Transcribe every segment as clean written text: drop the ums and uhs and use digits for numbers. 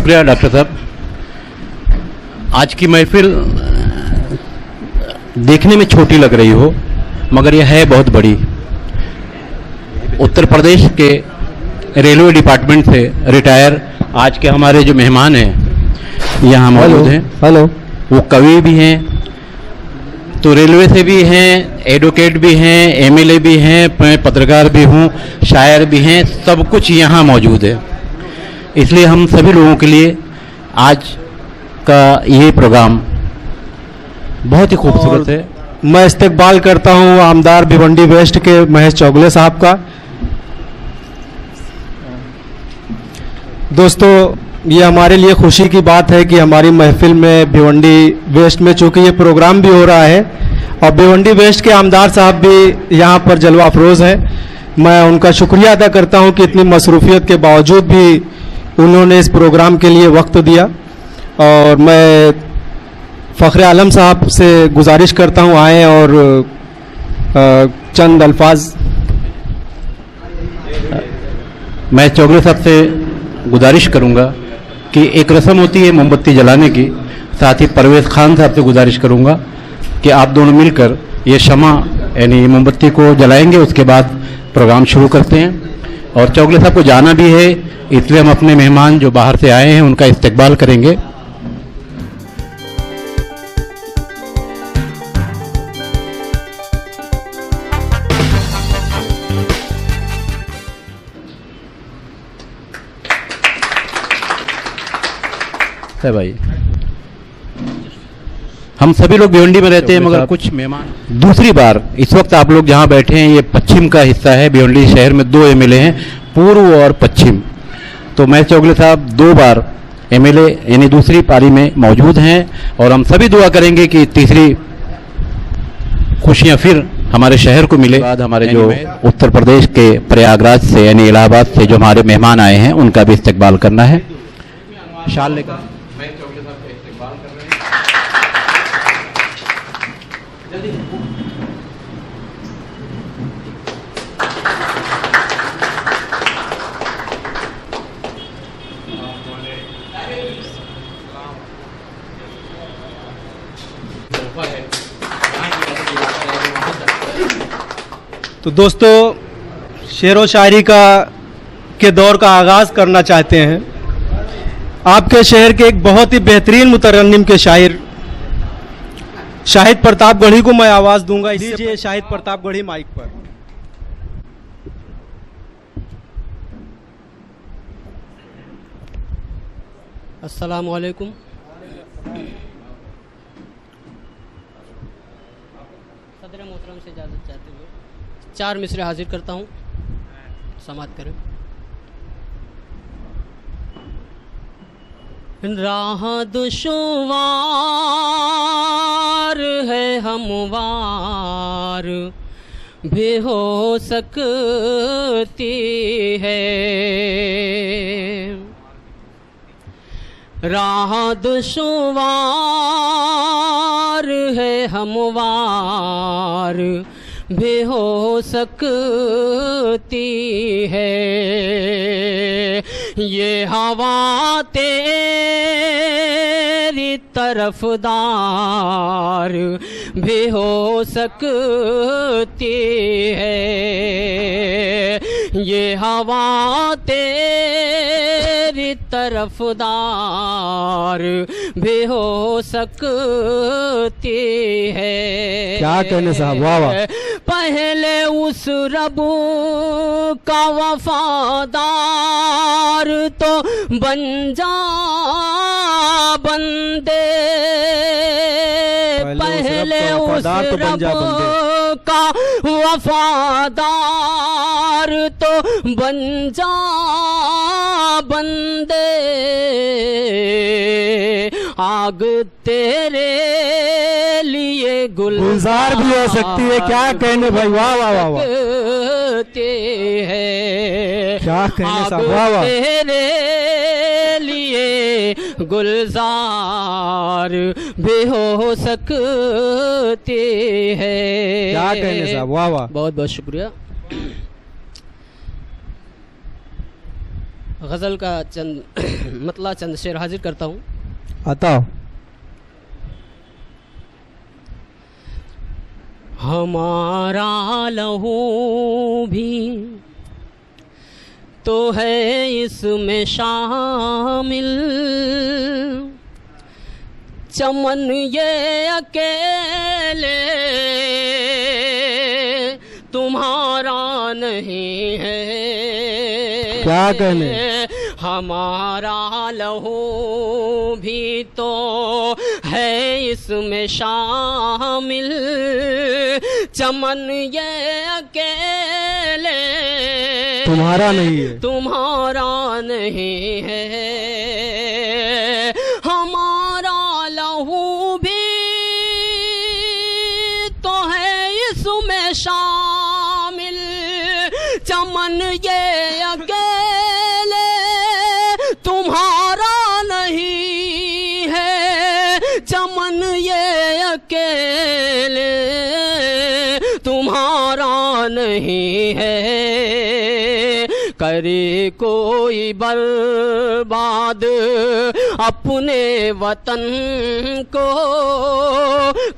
शुक्रिया डॉक्टर साहब। आज की महफिल देखने में छोटी लग रही हो मगर यह है बहुत बड़ी। उत्तर प्रदेश के रेलवे डिपार्टमेंट से रिटायर आज के हमारे जो मेहमान हैं यहाँ मौजूद हैं, हेलो, वो कवि भी हैं, तो रेलवे से भी हैं, एडवोकेट भी हैं, एमएलए भी हैं, मैं पत्रकार भी हूँ, शायर भी हैं, सब कुछ यहाँ मौजूद है। इसलिए हम सभी लोगों के लिए आज का ये प्रोग्राम बहुत ही खूबसूरत है। मैं इस्तकबाल करता हूँ आमदार भिवंडी वेस्ट के महेश चौगले साहब का। दोस्तों, ये हमारे लिए खुशी की बात है कि हमारी महफिल में भिवंडी वेस्ट में चूँकि ये प्रोग्राम भी हो रहा है और भिवंडी वेस्ट के आमदार साहब भी यहाँ पर जलवा अफरोज़ हैं, मैं उनका शुक्रिया अदा करता हूँ कि इतनी मसरूफियत के बावजूद भी उन्होंने इस प्रोग्राम के लिए वक्त दिया। और मैं फ़ख्र आलम साहब से गुजारिश करता हूँ आएँ और चंद अल्फाज। मैं चौगले साहब से गुजारिश करूंगा कि एक रस्म होती है मोमबत्ती जलाने की, साथ ही परवेज़ खान साहब से गुजारिश करूंगा कि आप दोनों मिलकर ये शमा यानी मोमबत्ती को जलाएंगे, उसके बाद प्रोग्राम शुरू करते हैं। और चौगले साहब को जाना भी है, इसलिए हम अपने मेहमान जो बाहर से आए हैं उनका इस्तकबाल करेंगे। भाई, हम सभी लोग भिवंडी में रहते हैं मगर कुछ मेहमान दूसरी बार इस वक्त आप लोग जहां बैठे हैं ये पश्चिम का हिस्सा है। भिवंडी शहर में 2 एमएलए हैं, पूर्व और पश्चिम। तो महेश चौगले साहब 2 बार एमएलए यानी दूसरी पारी में मौजूद हैं और हम सभी दुआ करेंगे कि तीसरी खुशियां फिर हमारे शहर को मिले। बाद हमारे जो उत्तर प्रदेश के प्रयागराज से यानी इलाहाबाद से जो हमारे मेहमान आए हैं उनका भी इस्तकबाल करना है। शाल लेकर तो दोस्तों, शेर व शायरी के दौर का आगाज़ करना चाहते हैं। आपके शहर के एक बहुत ही बेहतरीन मुतरन्निम के शायर शाहिद प्रतापगढ़ी को मैं आवाज़ दूंगा। दीजिए शाहिद प्रतापगढ़ी माइक पर। अस्सलाम वालेकुम। सदर मोहतरम से इजाज़त चाहते हुए 4 मिसरे हाजिर करता हूँ, समाअत करें। राह दुश्वार है हमवार भी हो सकती है, राह दुश्वार है हमवार भी हो सकती है, ये हवा तेरी तरफदार भी हो सकती है, ये हवा तेरी तरफदार भी हो सकती है। क्या कहने साहब, वाह वाह। पहले उस रब का वफादार तो बन जा बंदे, पहले उस रब का वफादार तो बन जा बंदे, आग तेरे लिए गुलजार भी हो सकती है। क्या कहने भाई, वाह वाह वाह वाह, है क्या कहने साहब, वाह वाह। तेरे लिए गुलजार भी हो सकती है। क्या कहने साहब, वाह वाह। बहुत बहुत शुक्रिया। गज़ल का चंद मतला चंद शेर हाजिर करता हूँ। आता हमारा लहू भी तो है इसमें शामिल, चमन ये अकेले तुम्हारा नहीं है। क्या कहने, हमारा लहू भी तो है इसमें शामिल, चमन ये अकेले तुम्हारा नहीं है, तुम्हारा नहीं है। हमारा लहू भी तो है इसमें शामिल, चमन ये अकेले तुम्हारा नहीं है। चमन ये अकेले तुम्हारा नहीं है। करे कोई बर्बाद अपने वतन को,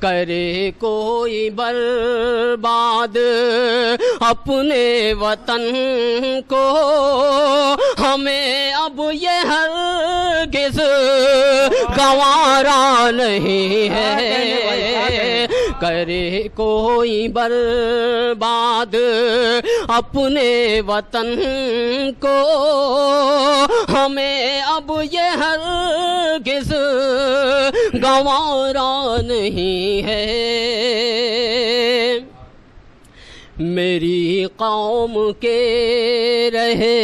करे कोई बर्बाद अपने वतन को, हमें अब ये हरगिज़ गंवारा नहीं है। करे कोई बर्बाद अपने वतन को, हमें अब ये हरगिज़ गंवारा नहीं है। मेरी कौम के रहे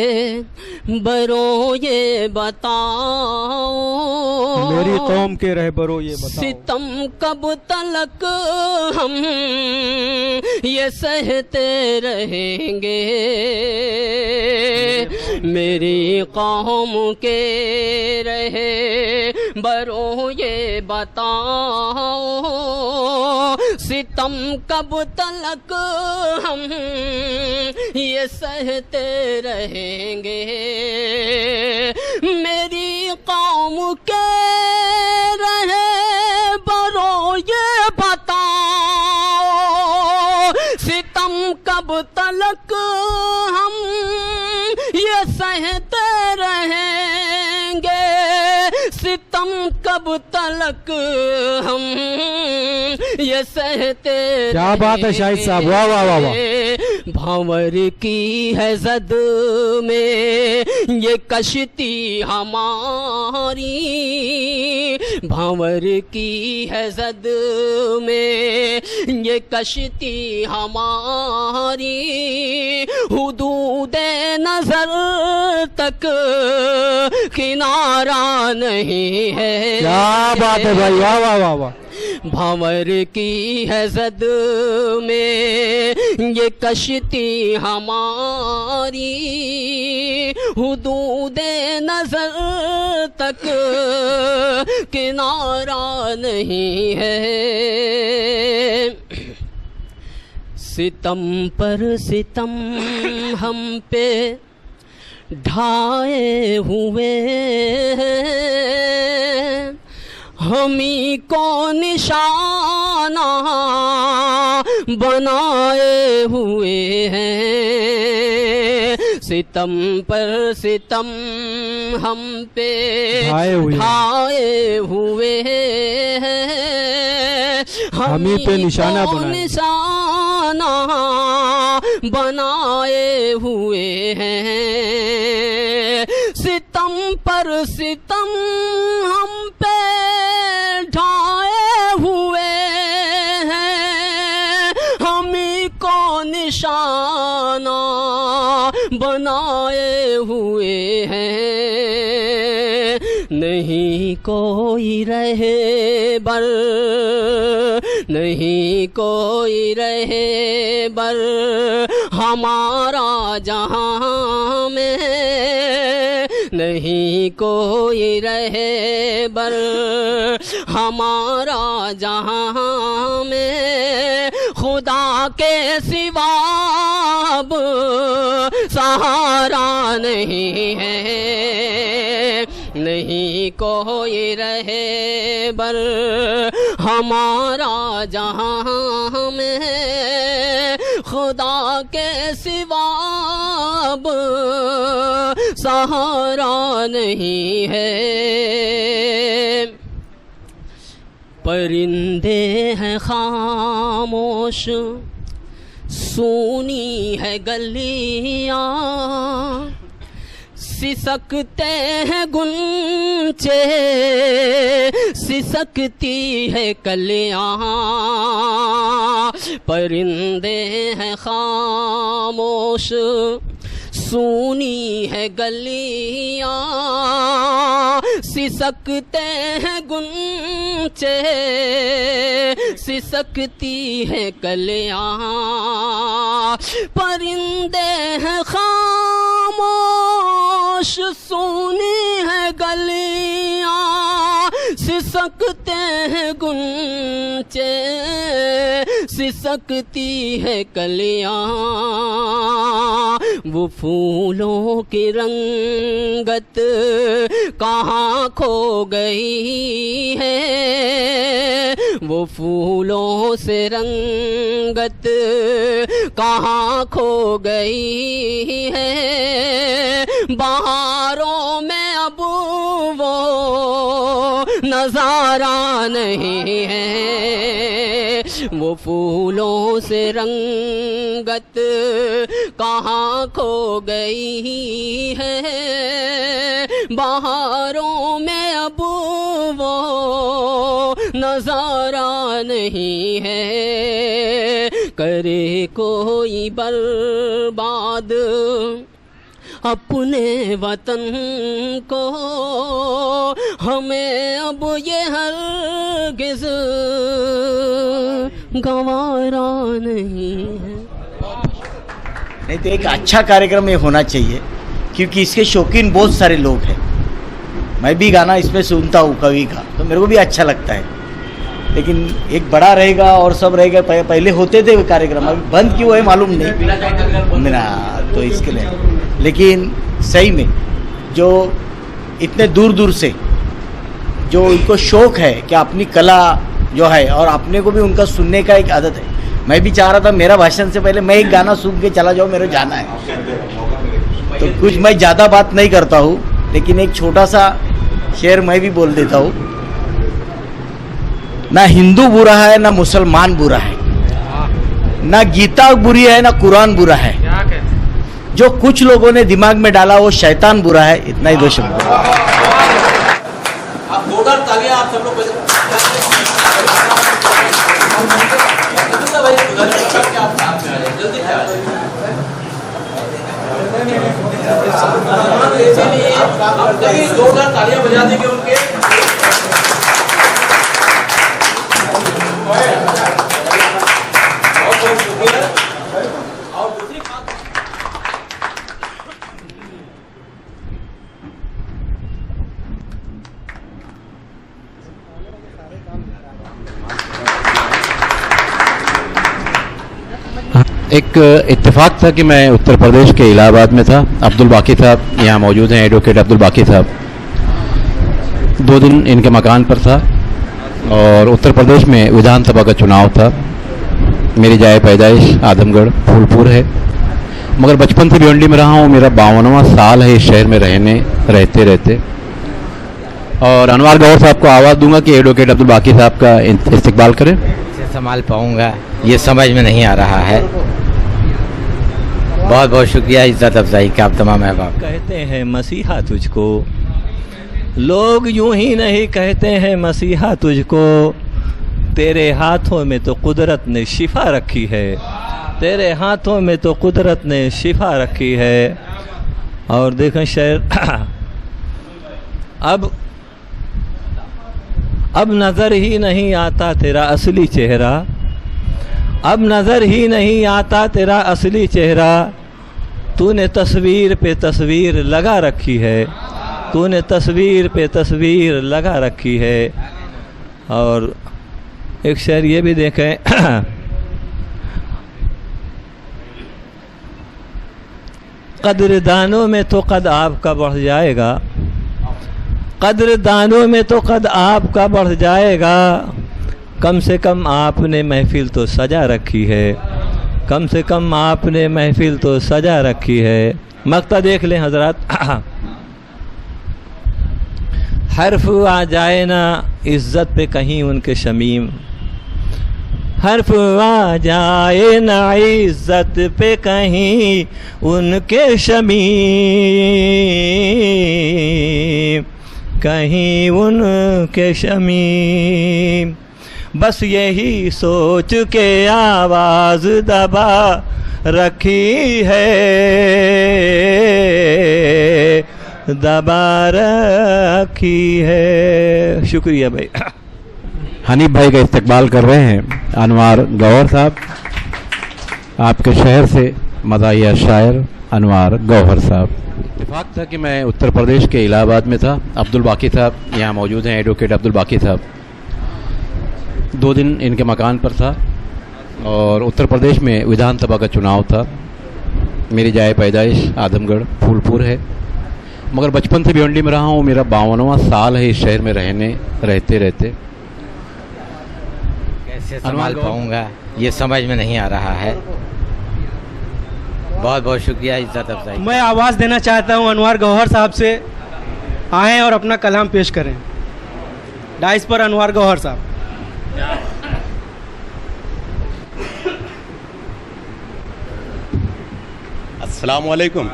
बरो ये बताओ, मेरी कौम के रहबरो ये बताओ, सितम कब तलक हम ये सहते रहेंगे। मेरी कौम के रहे बरो ये बताओ, सितम कब तलक हम ये सहते रहेंगे। मेरी कौम के रहे बरो ये बताओ, सितम कब तलक हम ये सहते रहेंगे। सितम कब तलक हम ये सहते। क्या बात है शाहिद साहब, वाह वाह वाह वाह। भंवर की है जद में ये कश्ती हमारी, भंवर की है जद में ये कश्ती हमारी, हुदूदे नजर तक किनारा नहीं है। क्या बात है भाई, वाह वाह वाह वाह। भंवर की है जद में ये कश्ती हमारी, हुदूदे नजर तक किनारा नहीं है। सितम पर सितम हम पे ढाए हुए, हमी को निशाना बनाए हुए हैं। सितम पर सितम हम पे ढाए हुए हैं, हमी पे निशाना बनाए हुए हैं। सितम पर सितम हम पे ढाए हुए हैं, हमी को निशाना बनाए हुए हैं। नहीं कोई रहे बर, नहीं कोई रहे बर हमारा जहां में, नहीं कोई रहे बर हमारा जहां में। खुदा के सिवा अब सहारा नहीं है, नहीं कोई रहे बर हमारा जहां में, खुदा के सिवा अब सहारा नहीं है। परिंदे हैं खामोश, सूनी है गलियां, सिसकते हैं गुंचे, सिसकती है कलियां। परिंदे हैं खामोश, सूनी है गलियां, सिसकते हैं गुंचे, सिसकती है कलियां। परिंदे हैं खामोश, सूनी है गलियां, सिसकते हैं गुंचे, सिसकती है कलियां। वो फूलों की रंगत कहाँ खो गई है, वो फूलों से रंगत कहाँ खो गई है। बहारों में अब वो नजारा नहीं है, वो फूलों से रंगत कहाँ खो गई है। बहारों में अब वो नजारा नहीं है। करे कोई बर्बाद अपने वतन को, हमें अब ये हरगिज़ गवारा नहीं है। नहीं तो एक अच्छा कार्यक्रम ये होना चाहिए, क्योंकि इसके शौकीन बहुत सारे लोग हैं। मैं भी गाना इसमें सुनता हूँ कवि का, तो मेरे को भी अच्छा लगता है। लेकिन एक बड़ा रहेगा और सब रहेगा, पहले होते थे वो कार्यक्रम, अभी बंद क्यों है मालूम नहीं मेरा, तो इसके लिए। लेकिन सही में जो इतने दूर दूर से जो उनको शौक है कि अपनी कला जो है, और अपने को भी उनका सुनने का एक आदत है। मैं भी चाह रहा था मेरा भाषण से पहले मैं एक गाना सुन के चला जाऊँ, मेरे जाना है। तो कुछ मैं ज़्यादा बात नहीं करता हूँ, लेकिन एक छोटा सा शेर मैं भी बोल देता हूँ। ना हिंदू बुरा है, ना मुसलमान बुरा है, ना गीता बुरी है, ना कुरान बुरा है। जो कुछ लोगों ने दिमाग में डाला वो शैतान बुरा है। इतना ही दो शब्द। आप जोरदार तालियां आप सब लोग जल्दी से जोरदार तालियां बजा देंगे उनके। एक इत्तेफाक था कि मैं उत्तर प्रदेश के इलाहाबाद में था। अब्दुल बाकी साहब यहाँ मौजूद हैं, एडवोकेट अब्दुल बाकी साहब। 2 दिन इनके मकान पर था और उत्तर प्रदेश में विधानसभा का चुनाव था। मेरी जाए पैदाइश आदमगढ़ फूलपुर है, मगर बचपन से भिवंडी में रहा हूँ। मेरा 52वां साल है इस शहर में रहते रहते। और अनवार गौर साहब को आवाज़ दूंगा कि एडवोकेट अब्दुल बाकी साहब का इस्तेकबाल करें। इसे संभाल पाऊंगा ये समझ में नहीं आ रहा है। बहुत बहुत शुक्रिया इज्जत अफजाई का आप तमाम अहबाब। कहते हैं मसीहा तुझको, लोग यूं ही नहीं कहते हैं मसीहा तुझको। तेरे हाथों में तो कुदरत ने शिफा रखी है, तेरे हाथों में तो कुदरत ने शिफा रखी है। और देखें शायर अब नज़र ही नहीं आता तेरा असली चेहरा, अब नज़र ही नहीं आता तेरा असली चेहरा। तूने तस्वीर पे तस्वीर लगा रखी है, तूने तस्वीर पे तस्वीर लगा रखी है। और एक शेर ये भी देखें कद्रदानों में तो कद आपका बढ़ जाएगा, कद्रदानों में तो कद आपका बढ़ जाएगा। कम से कम आपने महफिल तो सजा रखी है, कम से कम आपने महफिल तो सजा रखी है। मक्ता देख लें हजरत। हर्फ आ जाए ना इज्जत पे कहीं उनके शमीम, हर्फ आ जाए ना इज्जत पे कहीं उनके शमीम, कहीं उनके शमीम। बस यही सोच के आवाज़ दबा रखी है, दबा रखी है। शुक्रिया भाई। हनीफ भाई का इस्तकबाल कर रहे हैं अनवार गौहर साहब, आपके शहर से मदाहिया शायर अनवार गौहर साहब। इत्तेफाक था कि मैं उत्तर प्रदेश के इलाहाबाद में था। अब्दुल बाकी साहब यहाँ मौजूद हैं, एडवोकेट अब्दुल बाकी साहब। 2 दिन इनके मकान पर था और उत्तर प्रदेश में विधानसभा का चुनाव था। मेरी जाए पैदाइश आदमगढ़ फूलपुर है, मगर बचपन से भिवंडी में रहा हूँ। मेरा 52वां साल है इस शहर में रहते रहते। कैसे संभाल पाऊंगा ये समझ में नहीं आ रहा है। बहुत बहुत शुक्रिया इज्जत अफजाई। मैं आवाज़ देना चाहता हूं अनवार गौहर साहब से, आएँ और अपना कलाम पेश करें। डाइस पर अनवार गौहर साहब। अस्सलाम वालेकुम।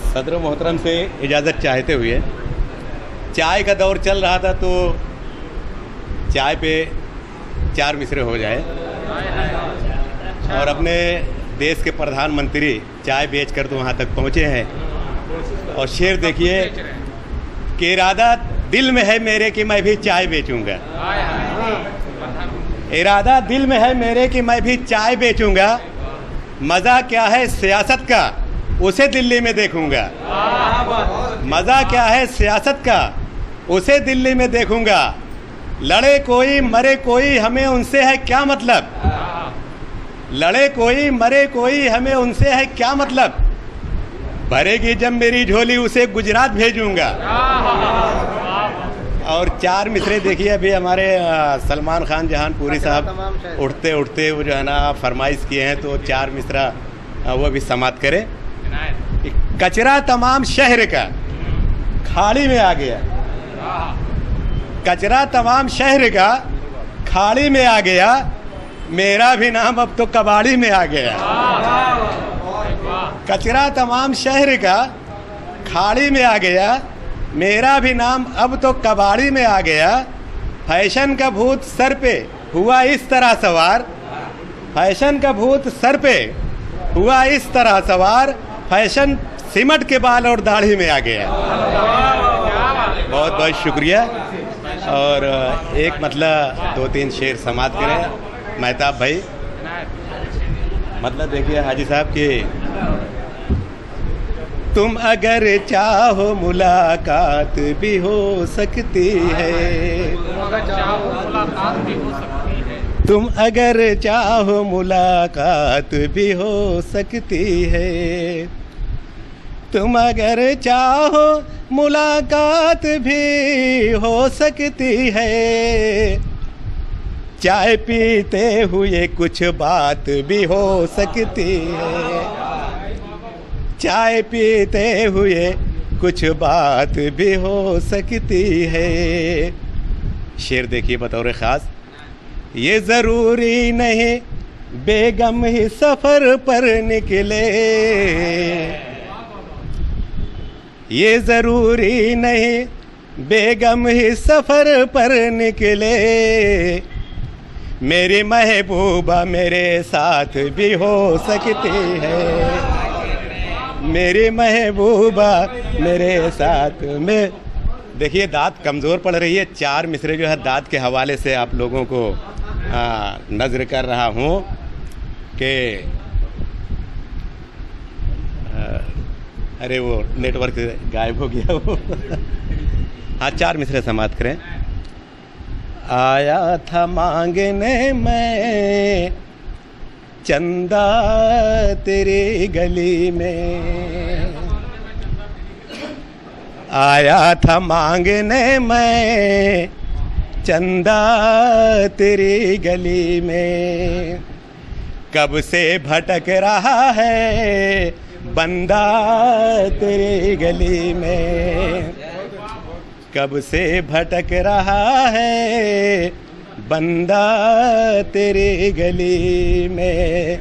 सदर मोहतरम से इजाज़त चाहते हुए, चाय का दौर चल रहा था तो चाय पे 4 मिसरे हो जाए। और अपने देश के प्रधानमंत्री चाय बेचकर तो वहाँ तक पहुँचे हैं। और शेर देखिए कि इरादा दिल में है मेरे कि मैं भी चाय बेचूंगा, इरादा दिल में है मेरे कि मैं भी चाय बेचूंगा। मज़ा क्या है सियासत का उसे दिल्ली में देखूंगा, मज़ा क्या है सियासत का उसे दिल्ली में देखूंगा। लड़े कोई मरे कोई हमें उनसे है क्या मतलब, लड़े कोई मरे कोई हमें उनसे है क्या मतलब। भरेगी जब मेरी झोली उसे गुजरात भेजूंगा। और 4 मिसरे देखिए अभी हमारे सलमान खान जहानपुरी साहब उठते उठते वो जो है ना फरमाइश किए हैं, तो 4 मिसरा वो भी समाप्त करें। कचरा तमाम शहर का खाड़ी में आ गया, कचरा तमाम शहर का खाड़ी में आ गया। मेरा भी नाम अब तो कबाड़ी में आ गया। कचरा तमाम शहर का खाड़ी में आ गया, मेरा भी नाम अब तो कबाड़ी में आ गया। फैशन का भूत सर पे हुआ इस तरह सवार, फैशन का भूत सर पे हुआ इस तरह सवार। फैशन सिमट के बाल और दाढ़ी में आ गया। बहुत बहुत शुक्रिया। और एक मतलब 2-3 शेर समाप्त करें मेहताब भाई। मतलब देखिए हाजी साहब कि तुम अगर चाहो मुलाकात भी हो सकती है, तुम अगर चाहो मुलाकात भी हो सकती है, तुम अगर चाहो मुलाकात भी हो सकती है। चाय पीते हुए कुछ बात भी हो सकती है, चाय पीते हुए कुछ बात भी हो सकती है। शेर देखिए बतौर ख़ास, ये ज़रूरी नहीं बेगम ही सफ़र पर निकले, ये ज़रूरी नहीं बेगम ही सफ़र पर निकले। मेरी महबूबा मेरे साथ भी हो सकती है, मेरी महबूबा मेरे साथ में। देखिए दाँत कमज़ोर पड़ रही है। 4 मिसरे जो है दाँत के हवाले से आप लोगों को नज़र कर रहा हूँ कि अरे वो नेटवर्क गायब हो गया वो। हाँ 4 मिसरे समाप्त करें। आया था मांगने में चंदा तेरी गली में, आया था मांगने मैं चंदा तेरी गली में। कब से भटक रहा है बंदा तेरी गली में, कब से भटक रहा है बंदा तेरी गली में।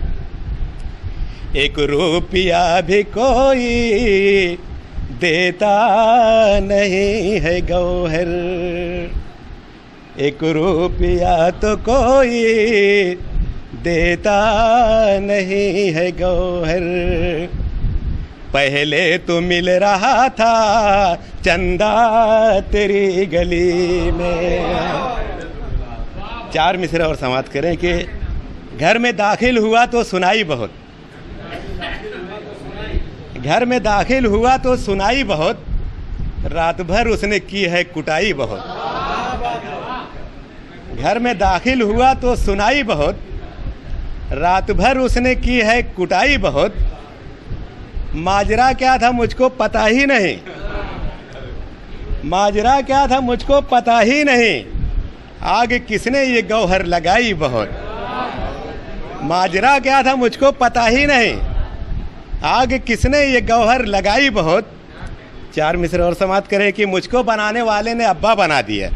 एक रुपया भी कोई देता नहीं है गौहर, एक रुपया तो कोई देता नहीं है गौहर। पहले तो मिल रहा था चंदा तेरी गली में। चार मिसरे और समाप्त करें कि घर में दाखिल हुआ तो सुनाई बहुत, घर में दाखिल हुआ तो सुनाई बहुत, रात भर उसने की है कुटाई बहुत। घर में दाखिल हुआ तो सुनाई बहुत, रात भर उसने की है कुटाई बहुत। माजरा क्या था मुझको पता ही नहीं, माजरा क्या था मुझको पता ही नहीं, आग किसने ये गौहर लगाई बहुत। माजरा क्या था मुझको पता ही नहीं, आग किसने ये गौहर लगाई बहुत। चार मिसरे और समाप्त करें कि मुझको बनाने वाले ने अब्बा बना दिया।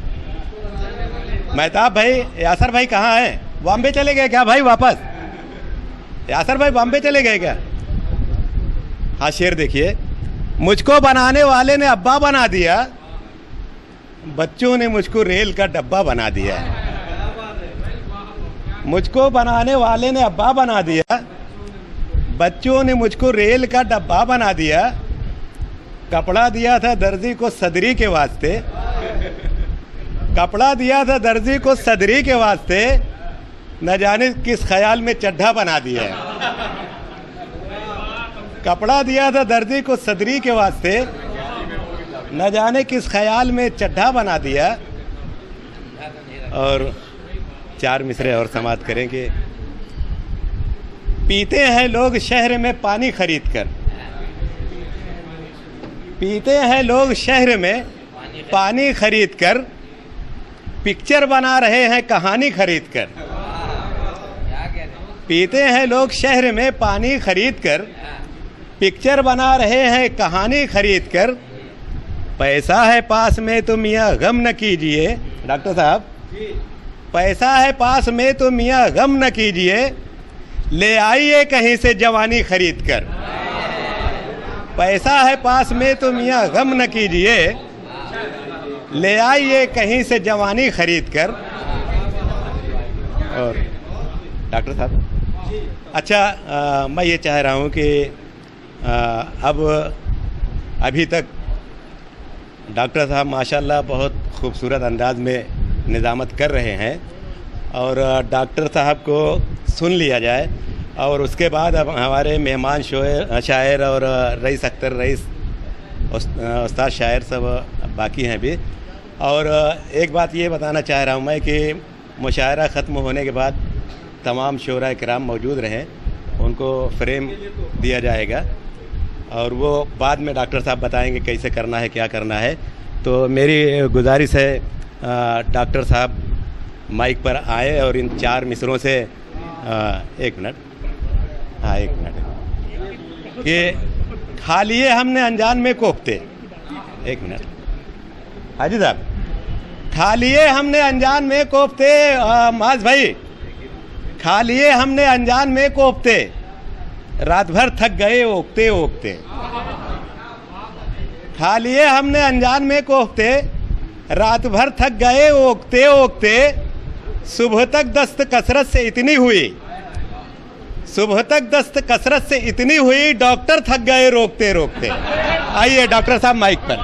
मेहताब भाई, यासर भाई कहाँ हैं? बॉम्बे चले गए क्या भाई वापस? यासर भाई बॉम्बे चले गए क्या? हाँ शेर देखिए, मुझको बनाने वाले ने अब्बा बना दिया, बच्चों ने मुझको रेल का डब्बा बना दिया। मुझको बनाने वाले ने अब्बा बना दिया, बच्चों ने मुझको रेल का डब्बा बना दिया। कपड़ा दिया था दर्जी को सदरी के वास्ते, कपड़ा दिया था दर्जी को सदरी के वास्ते, न जाने किस ख्याल में चड्ढा बना दिया है। कपड़ा दिया था दर्जी को सदरी के वास्ते, न जाने किस ख्याल में चड्ढा बना दिया। और चार मिसरे और समाप्त करेंगे। पीते हैं लोग शहर में पानी खरीद कर, पीते हैं लोग शहर में पानी खरीद कर, पिक्चर बना रहे हैं कहानी खरीद कर। पीते हैं लोग शहर में पानी खरीद कर, पिक्चर बना रहे हैं कहानी खरीद कर। पैसा है पास में तो मियाँ गम न कीजिए, डॉक्टर साहब पैसा है पास में तो मियाँ गम न कीजिए, ले आइए कहीं से जवानी खरीद कर। पैसा है पास में तो मियाँ गम न कीजिए, ले आइए कहीं से जवानी खरीद कर। और डॉक्टर साहब अच्छा, मैं ये चाह रहा हूँ कि अब अभी तक डॉक्टर साहब माशाल्लाह बहुत खूबसूरत अंदाज में निज़ामत कर रहे हैं, और डॉक्टर साहब को सुन लिया जाए। और उसके बाद अब हमारे मेहमान शायर और रईस अख्तर रईस उस्ताद शायर सब बाकी हैं भी। और एक बात ये बताना चाह रहा हूँ मैं कि मुशायरा ख़त्म होने के बाद तमाम शोरा किराम मौजूद रहें, उनको फ्रेम दिया जाएगा और वो बाद में डॉक्टर साहब बताएंगे कैसे करना है, क्या करना है। तो मेरी गुजारिश है डॉक्टर साहब माइक पर आए और इन चार मिसरों से एक मिनट, हाँ एक मिनट, कि खा लिए हमने अनजान में कोफ्ते। एक मिनट हाजी साहब, खा लिए हमने अनजान में कोफ्ते, माज भाई खा लिए हमने अनजान में कोफ्ते, रात भर थक गए ओकते ओकते। खा लिए हमने अनजान में कोफ्ते, रात भर थक गए ओकते ओकते। सुबह तक दस्त कसरत से इतनी हुई, सुबह तक दस्त कसरत से इतनी हुई, डॉक्टर थक गए रोकते रोकते। आइए डॉक्टर साहब माइक पर।